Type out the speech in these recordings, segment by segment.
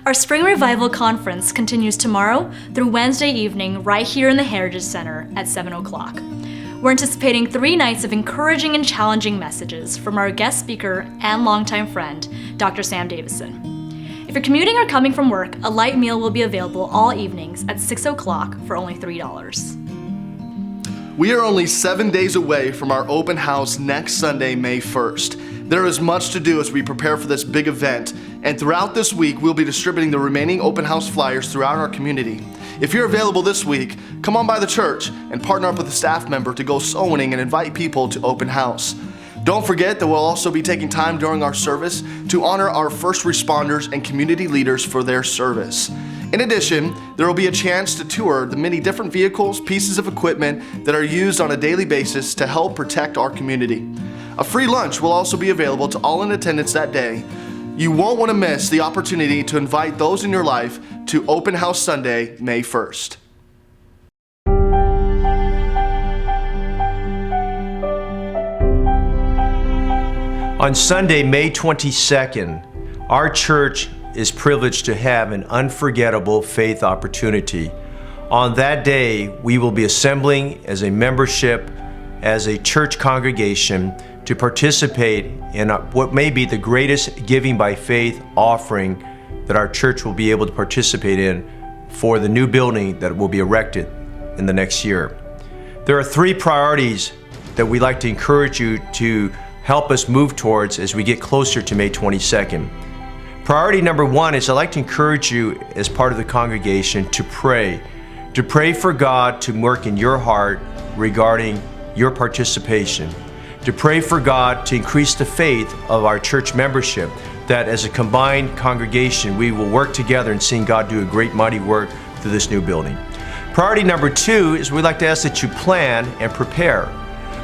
Our Spring Revival Conference continues tomorrow through Wednesday evening right here in the Heritage Center at 7 o'clock. We're anticipating 3 nights of encouraging and challenging messages from our guest speaker and longtime friend, Dr. Sam Davison. If you're commuting or coming from work, a light meal will be available all evenings at 6 o'clock for only $3. We are only 7 days away from our open house next Sunday, May 1st. There is much to do as we prepare for this big event, and throughout this week, we'll be distributing the remaining open house flyers throughout our community. If you're available this week, come on by the church and partner up with a staff member to go soul winning and invite people to open house. Don't forget that we'll also be taking time during our service to honor our first responders and community leaders for their service. In addition, there will be a chance to tour the many different vehicles, pieces of equipment that are used on a daily basis to help protect our community. A free lunch will also be available to all in attendance that day. You won't want to miss the opportunity to invite those in your life to Open House Sunday, May 1st. On Sunday, May 22nd, our church is privileged to have an unforgettable faith opportunity. On that day, we will be assembling as a membership, as a church congregation, to participate in what may be the greatest giving by faith offering that our church will be able to participate in for the new building that will be erected in the next year. There are 3 priorities that we'd like to encourage you to help us move towards as we get closer to May 22nd. Priority number 1 is I'd like to encourage you as part of the congregation to pray for God to work in your heart regarding your participation, to pray for God to increase the faith of our church membership, that as a combined congregation we will work together in seeing God do a great mighty work through this new building. Priority number 2 is we'd like to ask that you plan and prepare.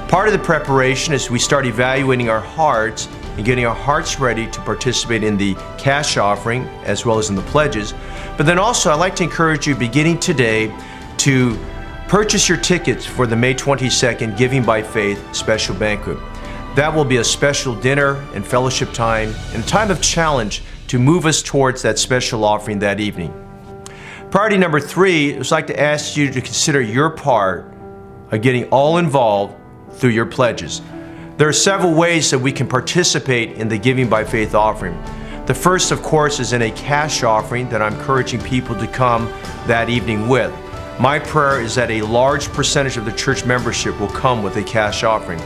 Part of the preparation is we start evaluating our hearts and getting our hearts ready to participate in the cash offering as well as in the pledges. But then also I'd like to encourage you beginning today to purchase your tickets for the May 22nd Giving by Faith special banquet. That will be a special dinner and fellowship time and a time of challenge to move us towards that special offering that evening. Priority number 3 is I'd like to ask you to consider your part of getting all involved through your pledges. There are several ways that we can participate in the Giving by Faith offering. The first, of course, is in a cash offering that I'm encouraging people to come that evening with. My prayer is that a large percentage of the church membership will come with a cash offering.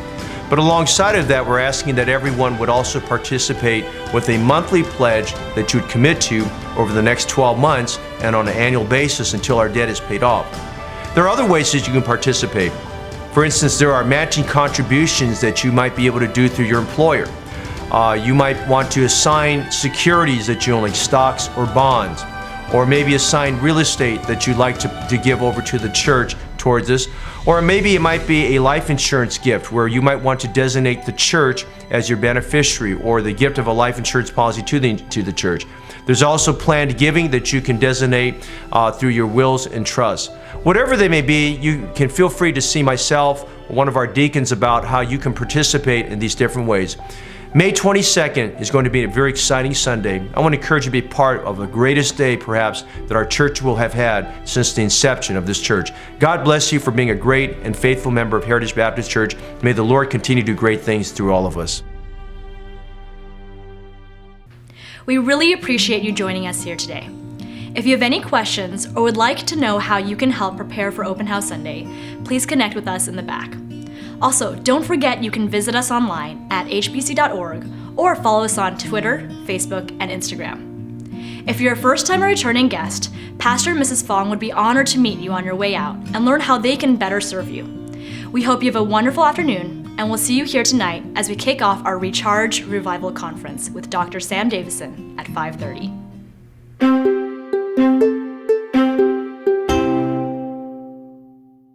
But alongside of that, we're asking that everyone would also participate with a monthly pledge that you would commit to over the next 12 months and on an annual basis until our debt is paid off. There are other ways that you can participate. For instance, there are matching contributions that you might be able to do through your employer. You might want to assign securities that you own, like stocks or bonds, or maybe assign real estate that you'd like to give over to the church towards this. Or maybe it might be a life insurance gift where you might want to designate the church as your beneficiary, or the gift of a life insurance policy to the church. There's also planned giving that you can designate through your wills and trusts. Whatever they may be, you can feel free to see myself or one of our deacons about how you can participate in these different ways. May 22nd is going to be a very exciting Sunday. I want to encourage you to be part of the greatest day, perhaps, that our church will have had since the inception of this church. God bless you for being a great and faithful member of Heritage Baptist Church. May the Lord continue to do great things through all of us. We really appreciate you joining us here today. If you have any questions or would like to know how you can help prepare for Open House Sunday, please connect with us in the back. Also, don't forget you can visit us online at hbc.org or follow us on Twitter, Facebook, and Instagram. If you're a first-time or returning guest, Pastor and Mrs. Fong would be honored to meet you on your way out and learn how they can better serve you. We hope you have a wonderful afternoon, and we'll see you here tonight as we kick off our Recharge Revival Conference with Dr. Sam Davison at 5:30.